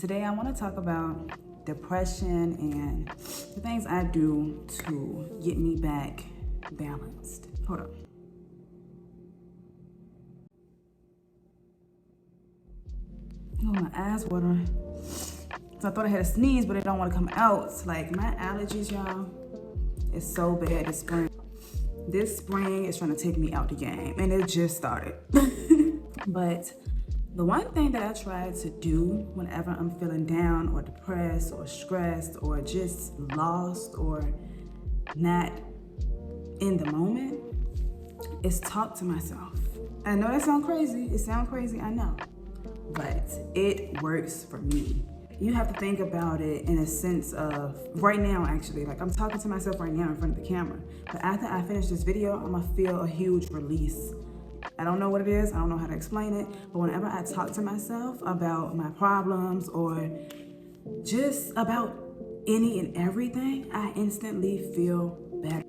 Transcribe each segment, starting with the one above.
Today I want to talk about depression and the things I do to get me back balanced. Hold up. Oh, my eyes watering. So I thought I had a sneeze, but it don't want to come out. Like my allergies, y'all, is so bad this spring. This spring is trying to take me out the game, and it just started. But the one thing that I try to do whenever I'm feeling down or depressed or stressed or just lost or not in the moment is talk to myself. I know that sounds crazy. It sounds crazy, I know. But it works for me. You have to think about it in a sense of right now, actually. Like I'm talking to myself right now in front of the camera. But after I finish this video, I'm gonna feel a huge release. I don't know what it is. I don't know how to explain it. But whenever I talk to myself about my problems or just about any and everything, I instantly feel better.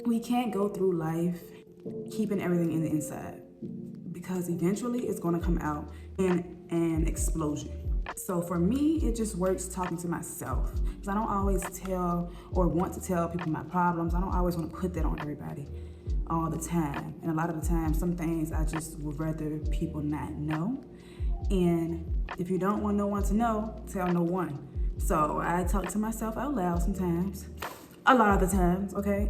We can't go through life keeping everything in the inside because eventually it's going to come out in an explosion. So for me, it just works talking to myself because I don't always tell or want to tell people my problems. I don't always want to put that on everybody all the time. And a lot of the time, some things I just would rather people not know. And if you don't want no one to know, tell no one. So I talk to myself out loud sometimes. A lot of the times, okay?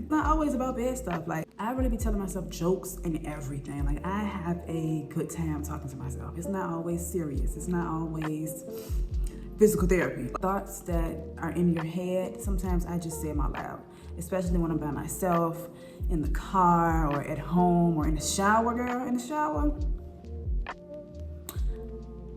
Not always about bad stuff. Like I really be telling myself jokes and everything. Like I have a good time talking to myself. It's not always serious. It's not always physical therapy. Thoughts that are in your head, sometimes I just say them out loud, especially when I'm by myself, in the car or at home or in the shower, girl, in the shower.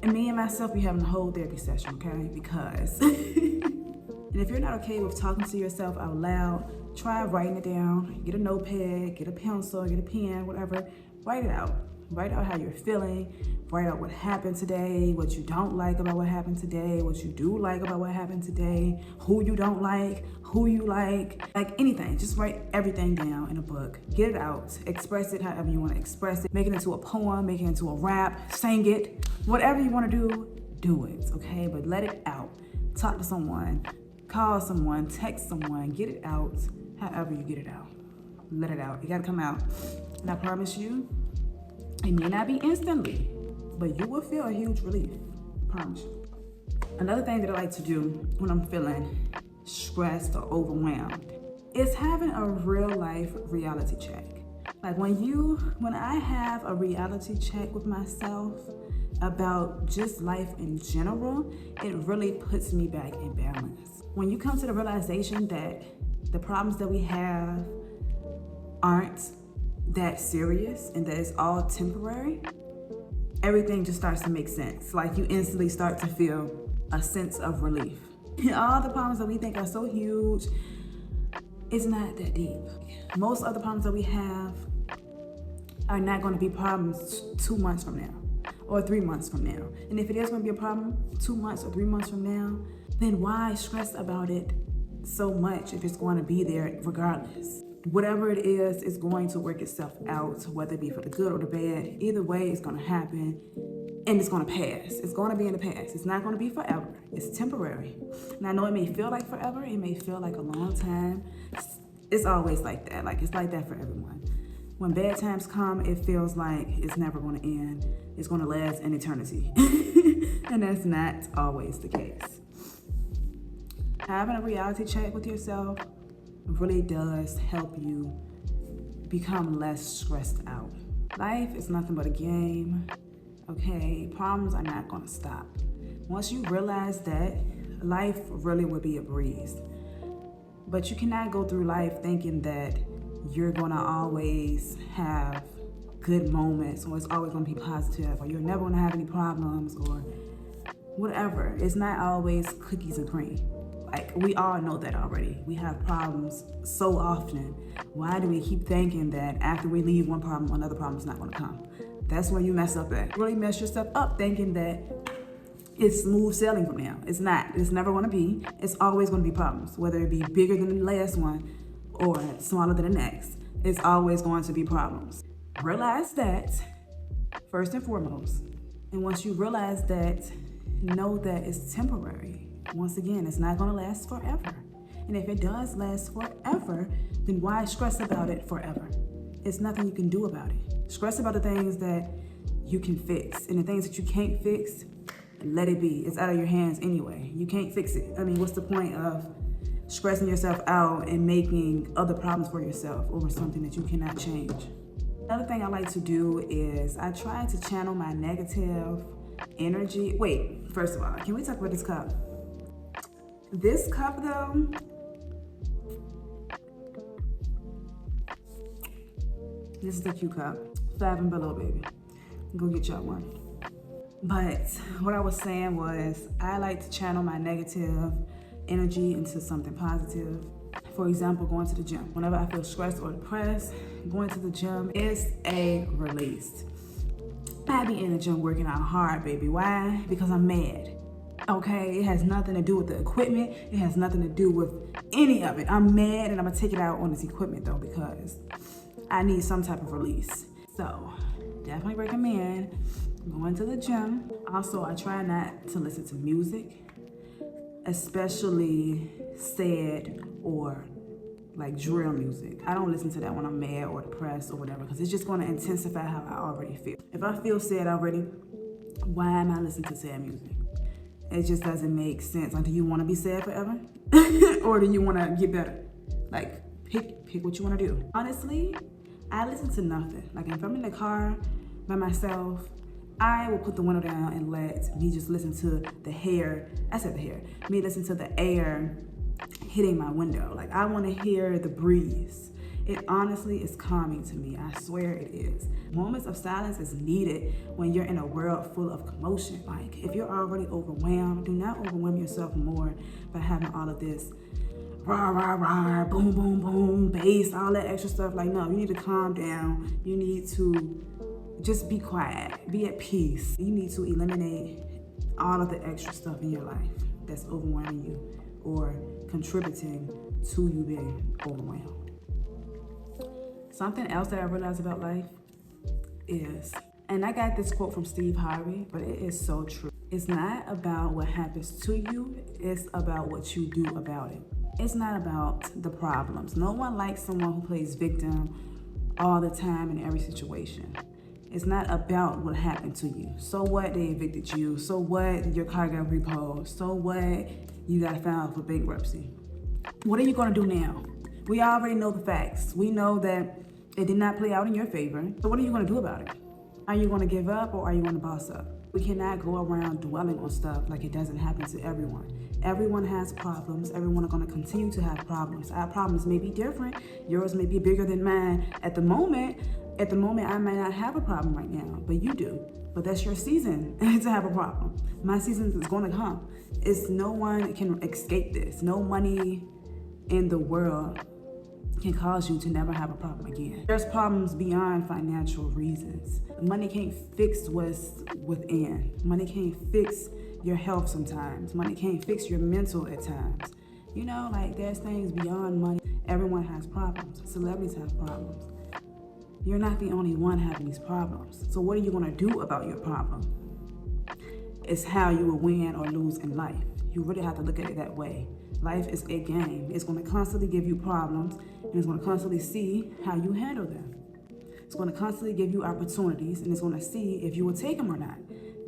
And me and myself be having a whole therapy session, okay? Because, and if you're not okay with talking to yourself out loud, try writing it down. Get a notepad, get a pencil, get a pen, whatever. Write it out. Write out how you're feeling. Write out what happened today, what you don't like about what happened today, what you do like about what happened today, who you don't like, who you like anything. Just write everything down in a book. Get it out. Express it however you want to express it. Make it into a poem, make it into a rap, sing it. Whatever you want to do it, okay? But let it out. Talk to someone, call someone, text someone, get it out however you get it out. Let it out. It got to come out. And I promise you, it may not be instantly, but you will feel a huge relief. I promise you. Another thing that I like to do when I'm feeling stressed or overwhelmed is having a real life reality check. Like when I have a reality check with myself about just life in general, it really puts me back in balance. When you come to the realization that the problems that we have aren't that serious and that it's all temporary, everything just starts to make sense. Like you instantly start to feel a sense of relief. All the problems that we think are so huge, it's not that deep. Most of the problems that we have are not going to be problems 2 months from now or 3 months from now. And if it is going to be a problem 2 months or 3 months from now, then why stress about it so much if it's going to be there regardless? Whatever it is, it's going to work itself out, whether it be for the good or the bad. Either way, it's going to happen and it's going to pass. It's going to be in the past. It's not going to be forever. It's temporary. And I know it may feel like forever. It may feel like a long time. It's always like that. Like it's like that for everyone. When bad times come, it feels like it's never going to end. It's going to last an eternity. And that's not always the case. Having a reality check with yourself really does help you become less stressed out. Life is nothing but a game, okay? Problems are not gonna stop. Once you realize that, life really will be a breeze. But you cannot go through life thinking that you're gonna always have good moments or it's always gonna be positive or you're never gonna have any problems or whatever. It's not always cookies and cream. Like, we all know that already. We have problems so often. Why do we keep thinking that after we leave one problem, another problem is not going to come? That's when you mess up at. Really mess yourself up thinking that it's smooth sailing from now. It's not. It's never going to be. It's always going to be problems, whether it be bigger than the last one or smaller than the next. It's always going to be problems. Realize that first and foremost. And once you realize that, know that it's temporary. Once again, it's not gonna last forever. And if it does last forever, then why stress about it forever? It's nothing you can do about it. Stress about the things that you can fix, and the things that you can't fix, let it be. It's out of your hands anyway. You can't fix it. I mean, what's the point of stressing yourself out and making other problems for yourself over something that you cannot change? Another thing I like to do is I try to channel my negative energy. Wait, first of all, can we talk about this cup? This cup though, this is the cute cup. 5 and below, baby. Go get y'all one. But what I was saying was I like to channel my negative energy into something positive. For example, going to the gym. Whenever I feel stressed or depressed, going to the gym is a release. I be in the gym working out hard, baby. Why? Because I'm mad. Okay, it has nothing to do with the equipment. It has nothing to do with any of it. I'm mad and I'm gonna take it out on this equipment though because I need some type of release. So definitely recommend going to the gym. Also, I try not to listen to music, especially sad or like drill music. I don't listen to that when I'm mad or depressed or whatever because it's just going to intensify how I already feel. If I feel sad already, why am I listening to sad music? It just doesn't make sense. Like, do you want to be sad forever? Or do you want to get better? Like, pick what you want to do. Honestly, I listen to nothing. Like, if I'm in the car by myself, I will put the window down and let me just listen to the hair. I said the hair. Me listen to the air hitting my window. Like, I want to hear the breeze. It honestly is calming to me. I swear it is. Moments of silence is needed when you're in a world full of commotion. Like, if you're already overwhelmed, do not overwhelm yourself more by having all of this rah, rah, rah, boom, boom, boom, bass, all that extra stuff. Like, no, you need to calm down. You need to just be quiet, be at peace. You need to eliminate all of the extra stuff in your life that's overwhelming you or contributing to you being overwhelmed. Something else that I realized about life is, and I got this quote from Steve Harvey, but it is so true. It's not about what happens to you, it's about what you do about it. It's not about the problems. No one likes someone who plays victim all the time in every situation. It's not about what happened to you. So what, they evicted you. So what, your car got repoed. So what, you got filed for bankruptcy. What are you gonna do now? We already know the facts. We know that it did not play out in your favor. So what are you gonna do about it? Are you gonna give up or are you gonna boss up? We cannot go around dwelling on stuff like it doesn't happen to everyone. Everyone has problems. Everyone are gonna continue to have problems. Our problems may be different. Yours may be bigger than mine at the moment. At the moment, I might not have a problem right now, but you do. But that's your season to have a problem. My season is gonna come. No one can escape this. No money in the world can cause you to never have a problem again. There's problems beyond financial reasons. Money can't fix what's within. Money can't fix your health sometimes. Money can't fix your mental at times. You know, like there's things beyond money. Everyone has problems. Celebrities have problems. You're not the only one having these problems. So what are you gonna do about your problem? It's how you will win or lose in life. You really have to look at it that way. Life is a game. It's gonna constantly give you problems and it's gonna constantly see how you handle them. It's gonna constantly give you opportunities and it's gonna see if you will take them or not.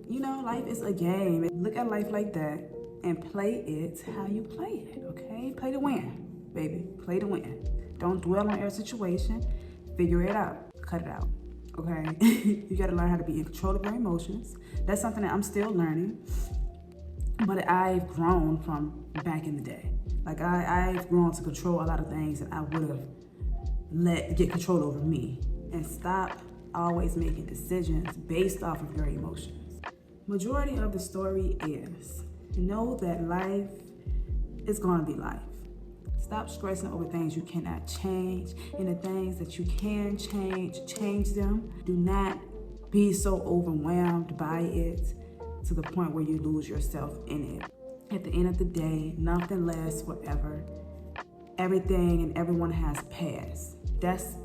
You know, life is a game. Look at life like that and play it how you play it, okay? Play to win, baby, play to win. Don't dwell on every situation, figure it out, cut it out, okay? You gotta learn how to be in control of your emotions. That's something that I'm still learning, but I've grown from back in the day. Like I've grown to control a lot of things that I would have let get control over me and stop always making decisions based off of your emotions. Majority of the story is know that life is gonna be life. Stop stressing over things you cannot change, and the things that you can change them. Do not be so overwhelmed by it to the point where you lose yourself in it. At the end of the day, nothing lasts forever. Everything and everyone has passed. That's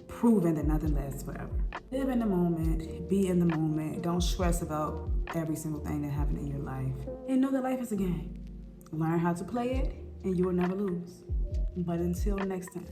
proven that nothing lasts forever. Live in the moment, be in the moment. Don't stress about every single thing that happened in your life. And know that life is a game. Learn how to play it, and you will never lose. But until next time.